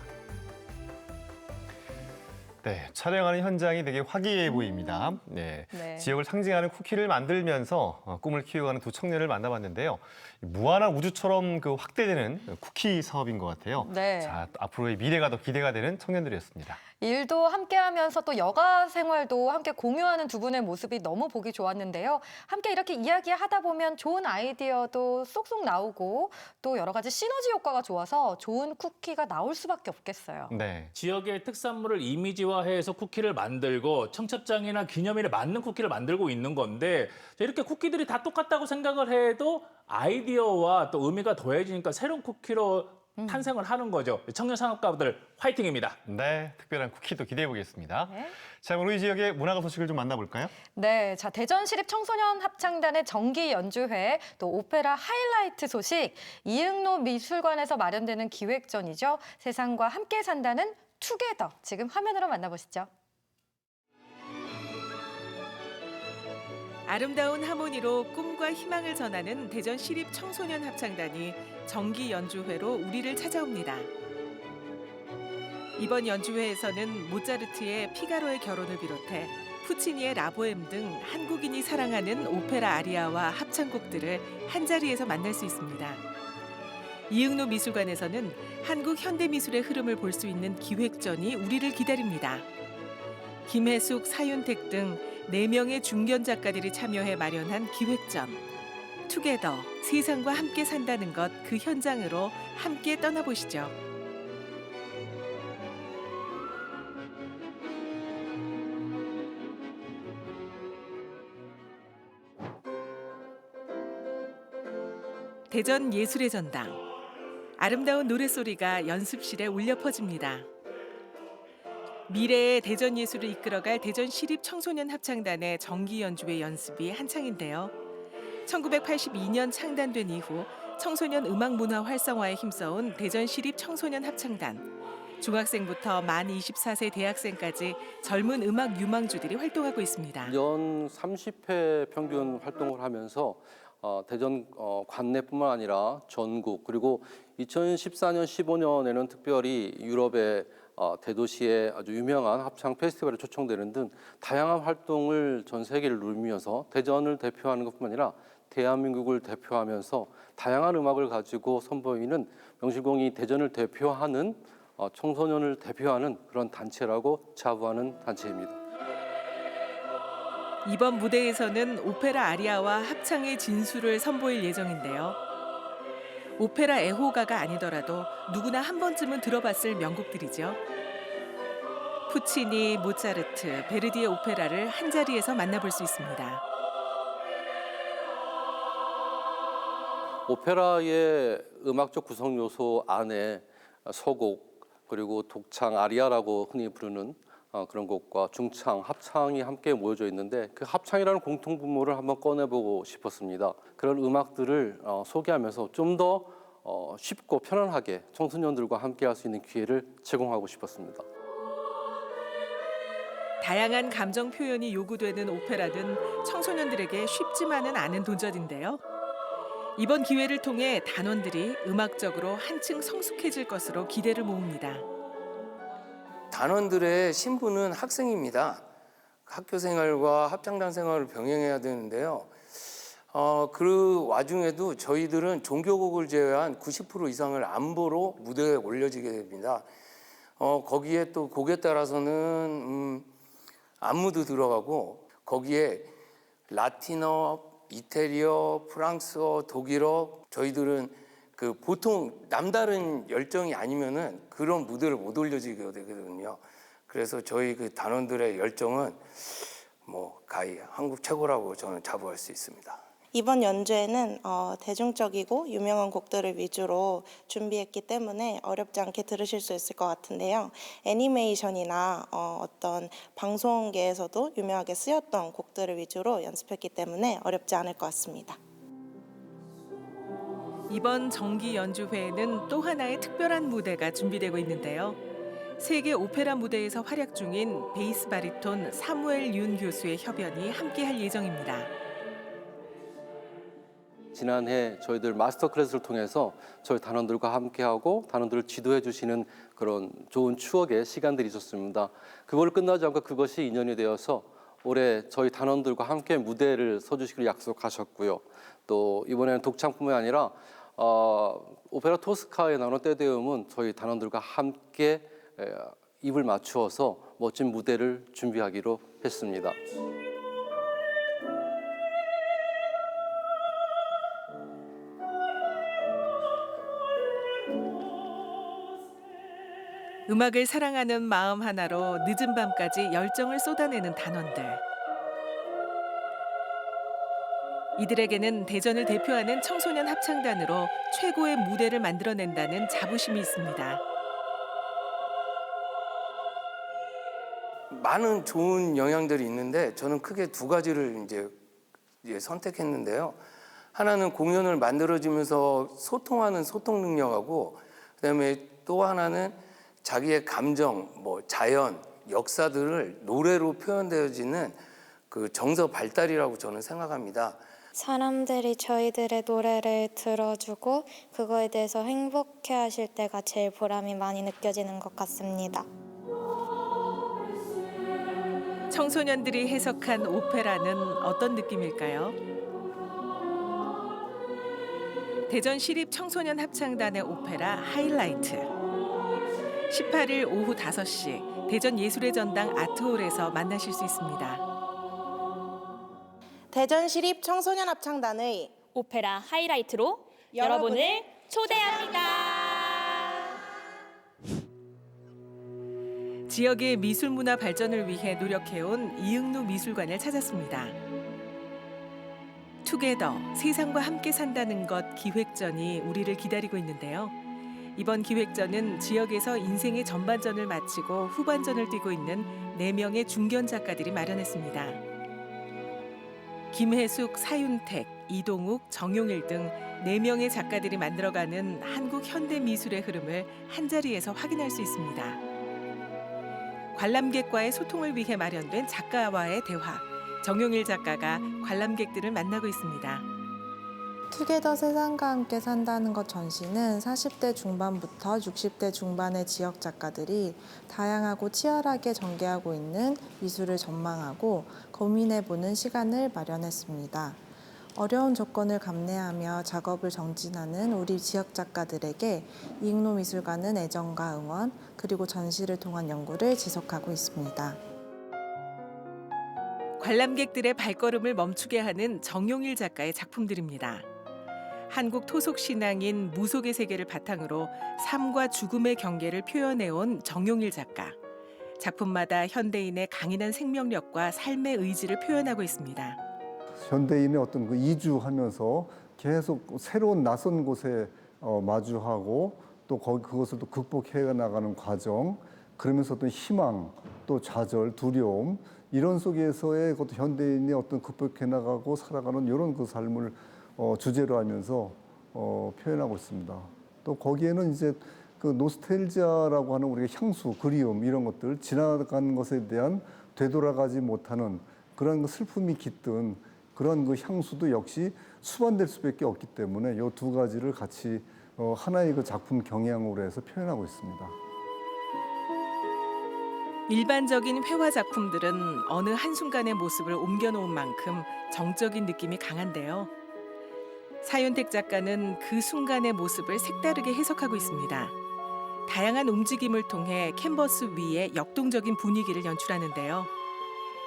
네, 촬영하는 현장이 되게 화기애애 보입니다. 네, 네. 지역을 상징하는 쿠키를 만들면서 꿈을 키워가는 두 청년을 만나봤는데요. 무한한 우주처럼 그 확대되는 쿠키 사업인 것 같아요. 네. 자, 앞으로의 미래가 더 기대가 되는 청년들이었습니다. 일도 함께하면서 또 여가 생활도 함께 공유하는 두 분의 모습이 너무 보기 좋았는데요. 함께 이렇게 이야기하다 보면 좋은 아이디어도 쏙쏙 나오고 또 여러 가지 시너지 효과가 좋아서 좋은 쿠키가 나올 수밖에 없겠어요. 네. 지역의 특산물을 이미지화해서 쿠키를 만들고 청첩장이나 기념일에 맞는 쿠키를 만들고 있는 건데 이렇게 쿠키들이 다 똑같다고 생각을 해도 아이디어와 또 의미가 더해지니까 새로운 쿠키로 탄생을 하는 거죠. 청년 상업가들 화이팅입니다. 네, 특별한 쿠키도 기대해 보겠습니다. 네. 자, 우리 지역의 문화가 소식을 좀 만나볼까요? 네, 자 대전시립 청소년 합창단의 정기 연주회, 또 오페라 하이라이트 소식, 이응로 미술관에서 마련되는 기획전이죠. 세상과 함께 산다는 투게더, 지금 화면으로 만나보시죠. 아름다운 하모니로 꿈과 희망을 전하는 대전시립 청소년 합창단이 정기 연주회로 우리를 찾아옵니다. 이번 연주회에서는 모차르트의 피가로의 결혼을 비롯해 푸치니의 라보엠 등 한국인이 사랑하는 오페라 아리아와 합창곡들을 한자리에서 만날 수 있습니다. 이응로 미술관에서는 한국 현대미술의 흐름을 볼 수 있는 기획전이 우리를 기다립니다. 김혜숙, 사윤택 등 4명의 중견 작가들이 참여해 마련한 기획전. 투게더, 세상과 함께 산다는 것 그 현장으로 함께 떠나보시죠. 대전 예술의 전당. 아름다운 노랫소리가 연습실에 울려 퍼집니다. 미래의 대전 예술을 이끌어갈 대전시립 청소년 합창단의 정기 연주회 연습이 한창인데요. 1982년 창단된 이후 청소년 음악 문화 활성화에 힘써온 대전시립 청소년 합창단. 중학생부터 만 24세 대학생까지 젊은 음악 유망주들이 활동하고 있습니다. 연 30회 평균 활동을 하면서 대전 관내뿐만 아니라 전국 그리고 2014년, 15년에는 특별히 유럽의 대도시의 아주 유명한 합창 페스티벌에 초청되는 등 다양한 활동을 전 세계를 누리면서 대전을 대표하는 것뿐만 아니라 대한민국을 대표하면서 다양한 음악을 가지고 선보이는 명실공히 대전을 대표하는 청소년을 대표하는 그런 단체라고 자부하는 단체입니다. 이번 무대에서는 오페라 아리아와 합창의 진수를 선보일 예정인데요. 오페라 애호가가 아니더라도 누구나 한 번쯤은 들어봤을 명곡들이죠. 푸치니, 모차르트, 베르디의 오페라를 한자리에서 만나볼 수 있습니다. 오페라의 음악적 구성 요소 안에 서곡 그리고 독창, 아리아라고 흔히 부르는 그런 곡과 중창, 합창이 함께 모여져 있는데 그 합창이라는 공통 분모를 한번 꺼내보고 싶었습니다. 그런 음악들을 소개하면서 좀 더 쉽고 편안하게 청소년들과 함께 할 수 있는 기회를 제공하고 싶었습니다. 다양한 감정 표현이 요구되는 오페라는 청소년들에게 쉽지만은 않은 도전인데요. 이번 기회를 통해 단원들이 음악적으로 한층 성숙해질 것으로 기대를 모읍니다. 단원들의 신분은 학생입니다. 학교 생활과 합창단 생활을 병행해야 되는데요. 그 와중에도 저희들은 종교곡을 제외한 90% 이상을 안보로 무대에 올려지게 됩니다. 거기에 또 곡에 따라서는 안무도 들어가고 거기에 라틴어, 이태리어, 프랑스어, 독일어 저희들은 그 보통 남다른 열정이 아니면은 그런 무대를 못 올려지게 되거든요. 그래서 저희 그 단원들의 열정은 뭐 가히 한국 최고라고 저는 자부할 수 있습니다. 이번 연주회는 대중적이고 유명한 곡들을 위주로 준비했기 때문에 어렵지 않게 들으실 수 있을 것 같은데요. 애니메이션이나 어떤 방송계에서도 유명하게 쓰였던 곡들을 위주로 연습했기 때문에 어렵지 않을 것 같습니다. 이번 정기 연주회에는 또 하나의 특별한 무대가 준비되고 있는데요. 세계 오페라 무대에서 활약 중인 베이스 바리톤 사무엘 윤 교수의 협연이 함께할 예정입니다. 지난해 저희들 마스터 클래스를 통해서 저희 단원들과 함께하고 단원들을 지도해 주시는 그런 좋은 추억의 시간들이 있었습니다. 그걸 끝나지 않고 그것이 인연이 되어서 올해 저희 단원들과 함께 무대를 서주시기로 약속하셨고요. 또 이번에는 독창뿐만 아니라 오페라 토스카의 나노 떼데움은 저희 단원들과 함께 입을 맞추어서 멋진 무대를 준비하기로 했습니다. 음악을 사랑하는 마음 하나로 늦은 밤까지 열정을 쏟아내는 단원들. 이들에게는 대전을 대표하는 청소년 합창단으로 최고의 무대를 만들어낸다는 자부심이 있습니다. 많은 좋은 영향들이 있는데 저는 크게 두 가지를 이제 선택했는데요. 하나는 공연을 만들어지면서 소통하는 소통 능력하고 그다음에 또 하나는 자기의 감정, 자연, 역사들을 노래로 표현되어지는 그 정서 발달이라고 저는 생각합니다. 사람들이 저희들의 노래를 들어주고 그거에 대해서 행복해하실 때가 제일 보람이 많이 느껴지는 것 같습니다. 청소년들이 해석한 오페라는 어떤 느낌일까요? 대전 시립 청소년 합창단의 오페라 하이라이트. 18일 오후 5시 대전 예술의 전당 아트홀에서 만나실 수 있습니다. 대전시립 청소년 합창단의 오페라 하이라이트로 여러분을 초대합니다. 지역의 미술 문화 발전을 위해 노력해온 이응루 미술관을 찾았습니다. 투게더, 세상과 함께 산다는 것 기획전이 우리를 기다리고 있는데요. 이번 기획전은 지역에서 인생의 전반전을 마치고 후반전을 뛰고 있는 4명의 중견 작가들이 마련했습니다. 김혜숙, 사윤택, 이동욱, 정용일 등 4명의 작가들이 만들어가는 한국 현대 미술의 흐름을 한자리에서 확인할 수 있습니다. 관람객과의 소통을 위해 마련된 작가와의 대화. 정용일 작가가 관람객들을 만나고 있습니다. 투게더 세상과 함께 산다는 것 전시는 40대 중반부터 60대 중반의 지역 작가들이 다양하고 치열하게 전개하고 있는 미술을 전망하고 고민해보는 시간을 마련했습니다. 어려운 조건을 감내하며 작업을 정진하는 우리 지역 작가들에게 이응루 미술관은 애정과 응원, 그리고 전시를 통한 연구를 지속하고 있습니다. 관람객들의 발걸음을 멈추게 하는 정용일 작가의 작품들입니다. 한국 토속 신앙인 무속의 세계를 바탕으로 삶과 죽음의 경계를 표현해온 정용일 작가. 작품마다 현대인의 강인한 생명력과 삶의 의지를 표현하고 있습니다. 현대인의 어떤 그 이주하면서 계속 새로운 낯선 곳에 마주하고 또 그것을 또 극복해 나가는 과정, 그러면서 어떤 희망, 또 좌절, 두려움 이런 속에서의 어떤 현대인이 어떤 극복해 나가고 살아가는 이런 그 삶을 주제로 하면서 표현하고 있습니다. 또 거기에는 이제 그 노스텔지아라고 하는 우리가 향수, 그리움 이런 것들 지나간 것에 대한 되돌아가지 못하는 그런 그 슬픔이 깃든 그런 그 향수도 역시 수반될 수밖에 없기 때문에 이 두 가지를 같이 하나의 그 작품 경향으로 해서 표현하고 있습니다. 일반적인 회화 작품들은 어느 한순간의 모습을 옮겨놓은 만큼 정적인 느낌이 강한데요. 사윤택 작가는 그 순간의 모습을 색다르게 해석하고 있습니다. 다양한 움직임을 통해 캔버스 위에 역동적인 분위기를 연출하는데요.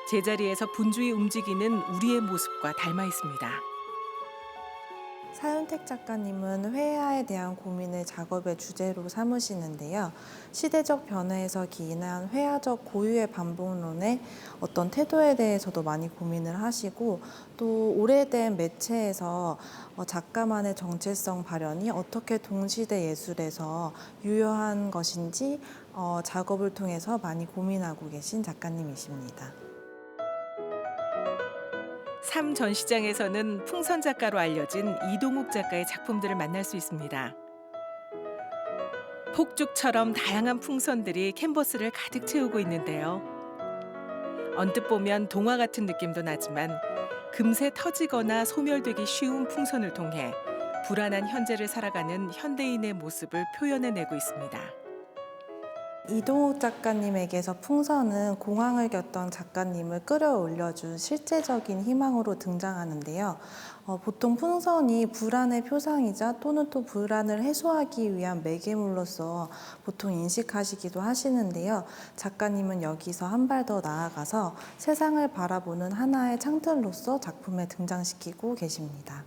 제자리에서 분주히 움직이는 우리의 모습과 닮아 있습니다. 사윤택 작가님은 회화에 대한 고민을 작업의 주제로 삼으시는데요. 시대적 변화에서 기인한 회화적 고유의 반복론의 어떤 태도에 대해서도 많이 고민을 하시고 또 오래된 매체에서 작가만의 정체성 발현이 어떻게 동시대 예술에서 유효한 것인지 작업을 통해서 많이 고민하고 계신 작가님이십니다. 삼 전시장에서는 풍선 작가로 알려진 이동욱 작가의 작품들을 만날 수 있습니다. 폭죽처럼 다양한 풍선들이 캔버스를 가득 채우고 있는데요. 언뜻 보면 동화 같은 느낌도 나지만 금세 터지거나 소멸되기 쉬운 풍선을 통해 불안한 현재를 살아가는 현대인의 모습을 표현해내고 있습니다. 이동욱 작가님에게서 풍선은 공황을 겪던 작가님을 끌어올려준 실제적인 희망으로 등장하는데요. 보통 풍선이 불안의 표상이자 또는 또 불안을 해소하기 위한 매개물로서 보통 인식하시기도 하시는데요. 작가님은 여기서 한 발 더 나아가서 세상을 바라보는 하나의 창틀로서 작품에 등장시키고 계십니다.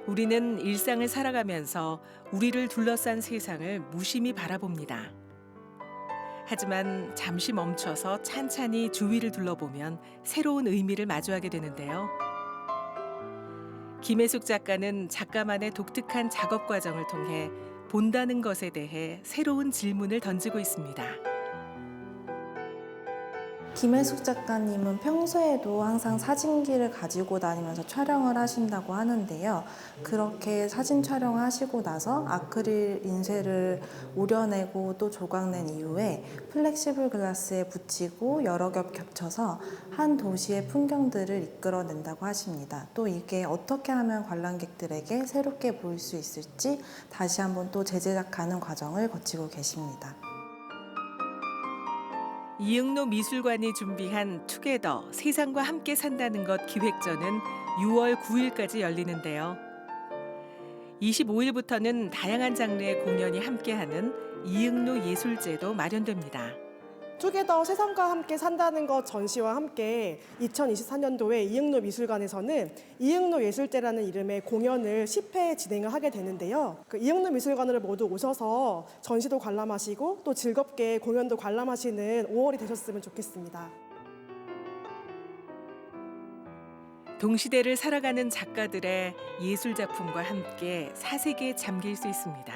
우리는 일상을 살아가면서 우리를 둘러싼 세상을 무심히 바라봅니다. 하지만 잠시 멈춰서 찬찬히 주위를 둘러보면 새로운 의미를 마주하게 되는데요. 김혜숙 작가는 작가만의 독특한 작업 과정을 통해 본다는 것에 대해 새로운 질문을 던지고 있습니다. 김혜숙 작가님은 평소에도 항상 사진기를 가지고 다니면서 촬영을 하신다고 하는데요. 그렇게 사진 촬영하시고 나서 아크릴 인쇄를 오려내고 또 조각낸 이후에 플렉시블 글라스에 붙이고 여러 겹 겹쳐서 한 도시의 풍경들을 이끌어낸다고 하십니다. 또 이게 어떻게 하면 관람객들에게 새롭게 보일 수 있을지 다시 한번 또 재제작하는 과정을 거치고 계십니다. 이응로 미술관이 준비한 투게더 세상과 함께 산다는 것 기획전은 6월 9일까지 열리는데요. 25일부터는 다양한 장르의 공연이 함께하는 이응로 예술제도 마련됩니다. 투게더 세상과 함께 산다는 것 전시와 함께 2024년도에 이응로 미술관에서는 이응로 예술제라는 이름의 공연을 10회 진행을 하게 되는데요. 그 이응로 미술관으로 모두 오셔서 전시도 관람하시고 또 즐겁게 공연도 관람하시는 5월이 되셨으면 좋겠습니다. 동시대를 살아가는 작가들의 예술 작품과 함께 사색에 잠길 수 있습니다.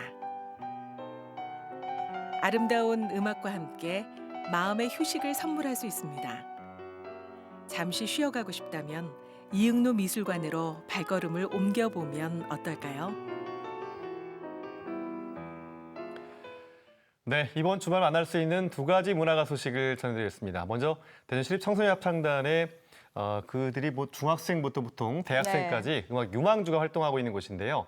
아름다운 음악과 함께 마음의 휴식을 선물할 수 있습니다. 잠시 쉬어가고 싶다면 이응로 미술관으로 발걸음을 옮겨보면 어떨까요? 네, 이번 주말 만날 수 있는 두 가지 문화가 소식을 전해드리겠습니다. 먼저 대전시립 청소년 합창단의 그들이 뭐 중학생부터 보통 대학생까지 음악 유망주가 활동하고 있는 곳인데요.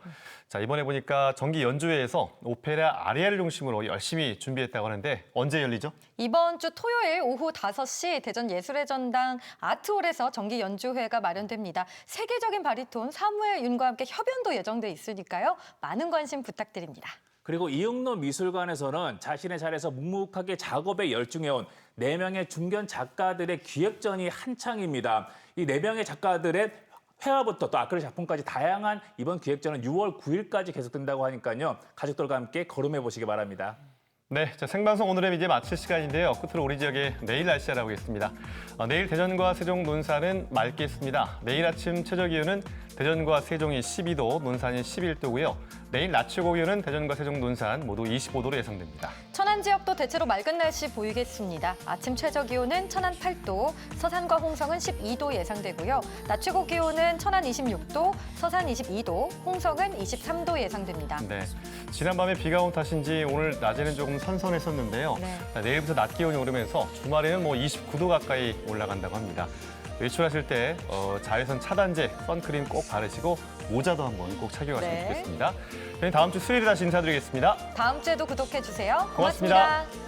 자, 이번에 보니까 정기 연주회에서 오페라 아리아를 중심으로 열심히 준비했다고 하는데 언제 열리죠? 이번 주 토요일 오후 5시 대전 예술의 전당 아트홀에서 정기 연주회가 마련됩니다. 세계적인 바리톤 사무엘 윤과 함께 협연도 예정돼 있으니까요. 많은 관심 부탁드립니다. 그리고 이응로 미술관에서는 자신의 자리에서 묵묵하게 작업에 열중해온 4명의 중견 작가들의 기획전이 한창입니다. 이 4명의 작가들의 회화부터 또 아크릴 작품까지 다양한 이번 기획전은 6월 9일까지 계속된다고 하니까요. 가족들과 함께 거름해 보시기 바랍니다. 네, 자, 생방송 오늘의 이제 마칠 시간인데요. 끝으로 우리 지역의 내일 날씨 알아보겠습니다. 내일 대전과 세종, 논산은 맑겠습니다. 내일 아침 최저 기온은 대전과 세종이 12도, 논산이 11도고요. 내일 낮 최고 기온은 대전과 세종, 논산 모두 25도로 예상됩니다. 천안 지역도 대체로 맑은 날씨 보이겠습니다. 아침 최저 기온은 천안 8도, 서산과 홍성은 12도 예상되고요. 낮 최고 기온은 천안 26도, 서산 22도, 홍성은 23도 예상됩니다. 네, 지난밤에 비가 온 탓인지 오늘 낮에는 조금 선선했었는데요. 자, 내일부터 낮 기온이 오르면서 주말에는 29도 가까이 올라간다고 합니다. 외출하실 때 자외선 차단제, 선크림 꼭 바르시고 모자도 한번 꼭 착용하시면 좋겠습니다. 저희 다음 주 수요일에 다시 인사드리겠습니다. 다음 주에도 구독해주세요. 고맙습니다. 고맙습니다.